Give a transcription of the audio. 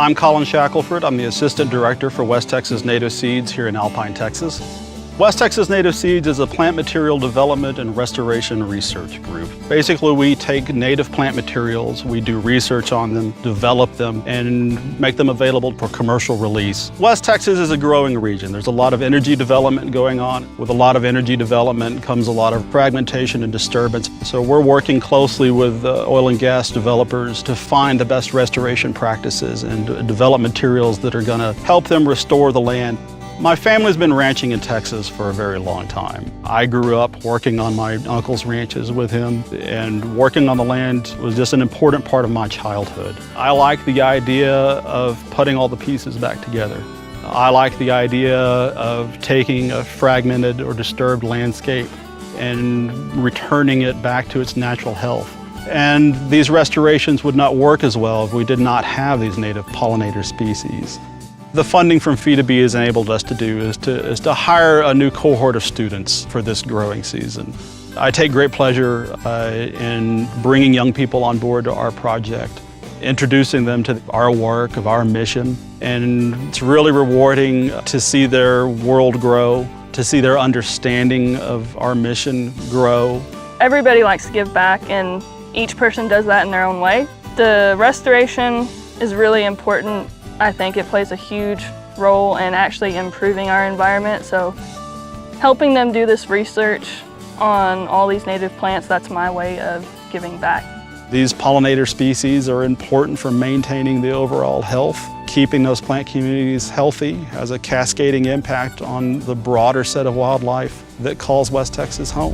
I'm Colin Shackelford. I'm the Assistant Director for West Texas Native Seeds here in Alpine, Texas. West Texas Native Seeds is a plant material development and restoration research group. Basically, we take native plant materials, we do research on them, develop them, and make them available for commercial release. West Texas is a growing region. There's a lot of energy development going on. With a lot of energy development comes a lot of fragmentation and disturbance. So we're working closely with oil and gas developers to find the best restoration practices and develop materials that are going to help them restore the land. My family's been ranching in Texas for a very long time. I grew up working on my uncle's ranches with him, and working on the land was just an important part of my childhood. I like the idea of putting all the pieces back together. I like the idea of taking a fragmented or disturbed landscape and returning it back to its natural health. And these restorations would not work as well if we did not have these native pollinator species. The funding from FeedABee has enabled us to do is to hire a new cohort of students for this growing season. I take great pleasure in bringing young people on board to our project, introducing them to our work, of our mission, and it's really rewarding to see their world grow, to see their understanding of our mission grow. Everybody likes to give back, and each person does that in their own way. The restoration is really important. I think it plays a huge role in actually improving our environment, so helping them do this research on all these native plants, that's my way of giving back. These pollinator species are important for maintaining the overall health. Keeping those plant communities healthy has a cascading impact on the broader set of wildlife that calls West Texas home.